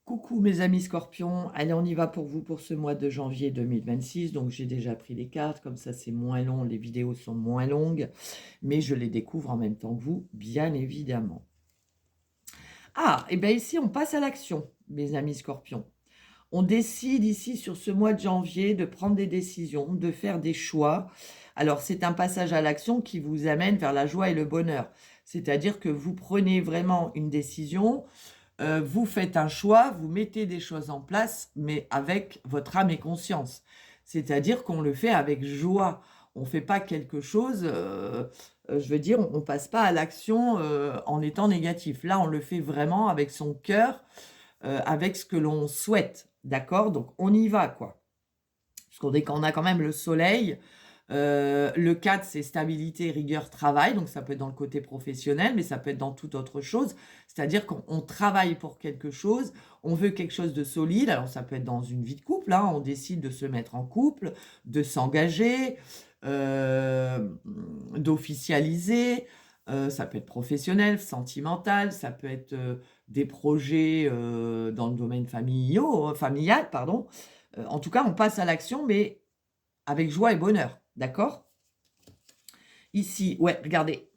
Coucou mes amis scorpions, allez on y va pour vous pour ce mois de janvier 2026, donc j'ai déjà pris les cartes, comme ça c'est moins long, les vidéos sont moins longues, mais je les découvre en même temps que vous, bien évidemment. Ah, et bien ici on passe à l'action, mes amis scorpions. On décide ici sur ce mois de janvier de prendre des décisions, de faire des choix. Alors c'est un passage à l'action qui vous amène vers la joie et le bonheur, c'est-à-dire que vous prenez vraiment une décision. Vous faites un choix, vous mettez des choses en place, mais avec votre âme et conscience. C'est-à-dire qu'on le fait avec joie. On ne fait pas quelque chose, je veux dire, on ne passe pas à l'action en étant négatif. Là, on le fait vraiment avec son cœur, avec ce que l'on souhaite. D'accord? Donc, on y va, quoi. Parce qu'on a quand même le soleil. Le 4, c'est stabilité, rigueur, travail. Donc, ça peut être dans le côté professionnel, mais ça peut être dans toute autre chose. C'est-à-dire qu'on travaille pour quelque chose, on veut quelque chose de solide. Alors, ça peut être dans une vie de couple, hein, on décide de se mettre en couple, de s'engager, d'officialiser. Ça peut être professionnel, sentimental, ça peut être des projets dans le domaine familial, pardon. En tout cas, on passe à l'action, mais avec joie et bonheur, d'accord? Ici, ouais, regardez,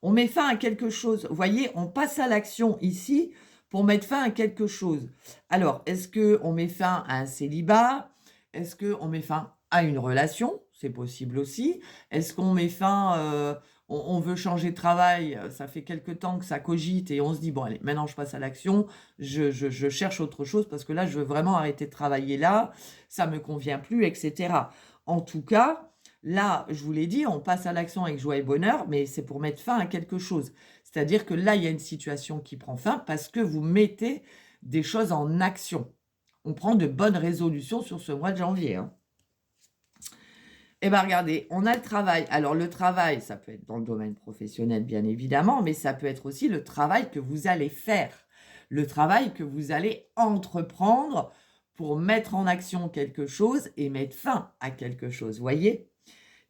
on met fin à quelque chose. Vous voyez, on passe à l'action ici pour mettre fin à quelque chose. Alors, est-ce qu'on met fin à un célibat? Est-ce qu'on met fin à une relation? C'est possible aussi. Est-ce qu'on met fin, on veut changer de travail, ça fait quelque temps que ça cogite et on se dit, bon, allez, maintenant je passe à l'action, je cherche autre chose parce que là, je veux vraiment arrêter de travailler là, ça me convient plus, etc. En tout cas, là, je vous l'ai dit, on passe à l'action avec joie et bonheur, mais c'est pour mettre fin à quelque chose. C'est-à-dire que là, il y a une situation qui prend fin parce que vous mettez des choses en action. On prend de bonnes résolutions sur ce mois de janvier, hein. Eh bien, regardez, on a le travail. Alors, le travail, ça peut être dans le domaine professionnel, bien évidemment, mais ça peut être aussi le travail que vous allez faire, le travail que vous allez entreprendre pour mettre en action quelque chose et mettre fin à quelque chose, voyez?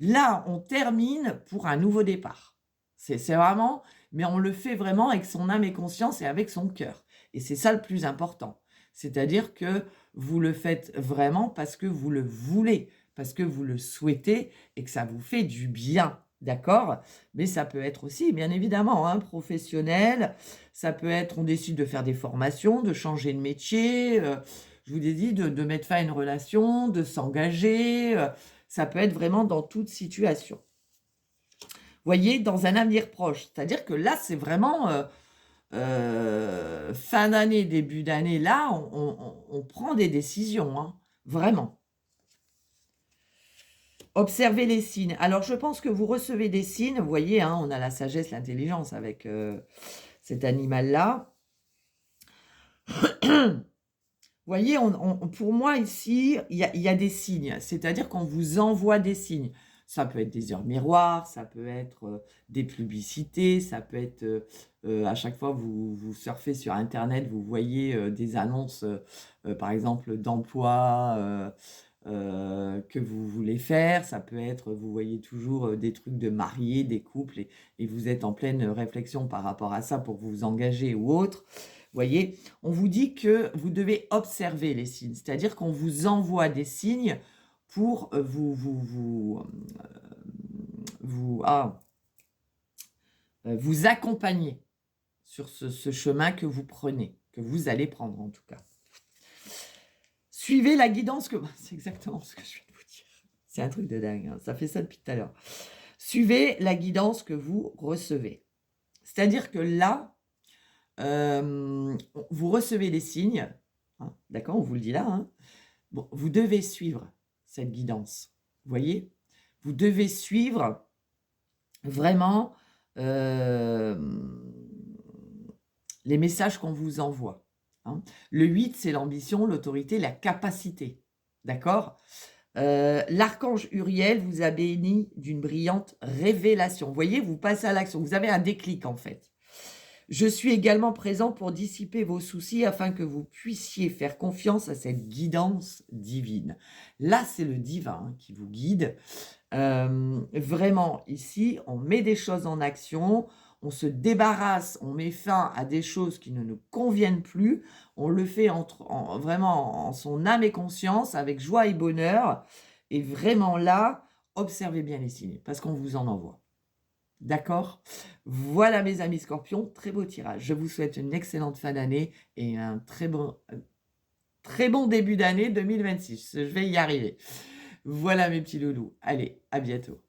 Là, on termine pour un nouveau départ. C'est vraiment, mais on le fait vraiment avec son âme et conscience et avec son cœur. Et c'est ça le plus important. C'est-à-dire que vous le faites vraiment parce que vous le voulez, parce que vous le souhaitez et que ça vous fait du bien. D'accord? Mais ça peut être aussi, bien évidemment, hein, professionnel. Ça peut être, on décide de faire des formations, de changer de métier. Je vous ai dit de mettre fin à une relation, de s'engager. Ça peut être vraiment dans toute situation. Voyez, dans un avenir proche. C'est-à-dire que là, c'est vraiment fin d'année, début d'année. Là, on prend des décisions, hein, vraiment. Observez les signes. Alors, je pense que vous recevez des signes. Vous voyez, hein, on a la sagesse, l'intelligence avec cet animal-là. Vous voyez, pour moi, ici, il y a des signes. C'est-à-dire qu'on vous envoie des signes. Ça peut être des heures miroirs, ça peut être des publicités, ça peut être à chaque fois vous surfez sur Internet, vous voyez des annonces, par exemple, d'emploi que vous voulez faire. Ça peut être, vous voyez toujours des trucs de mariés, des couples, et vous êtes en pleine réflexion par rapport à ça pour vous engager ou autre. Voyez, on vous dit que vous devez observer les signes, c'est-à-dire qu'on vous envoie des signes pour vous accompagner sur ce chemin que vous prenez, que vous allez prendre en tout cas. Suivez la guidance que... C'est exactement ce que je viens de vous dire. C'est un truc de dingue, hein. Ça fait ça depuis tout à l'heure. Suivez la guidance que vous recevez. C'est-à-dire que là, vous recevez des signes, hein, d'accord, on vous le dit là, hein. Bon, vous devez suivre cette guidance, vous voyez, vous devez suivre vraiment les messages qu'on vous envoie, hein. Le 8, c'est l'ambition, l'autorité, la capacité, d'accord. L'archange Uriel vous a béni d'une brillante révélation. Vous voyez, vous passez à l'action, vous avez un déclic en fait. Je suis également présent pour dissiper vos soucis afin que vous puissiez faire confiance à cette guidance divine. Là, c'est le divin, hein, qui vous guide. Vraiment, ici, on met des choses en action, on se débarrasse, on met fin à des choses qui ne nous conviennent plus, on le fait vraiment en son âme et conscience, avec joie et bonheur. Et vraiment là, observez bien les signes, parce qu'on vous en envoie. D'accord? Voilà mes amis Scorpions, très beau tirage. Je vous souhaite une excellente fin d'année et un très bon début d'année 2026. Je vais y arriver. Voilà mes petits loulous. Allez, à bientôt.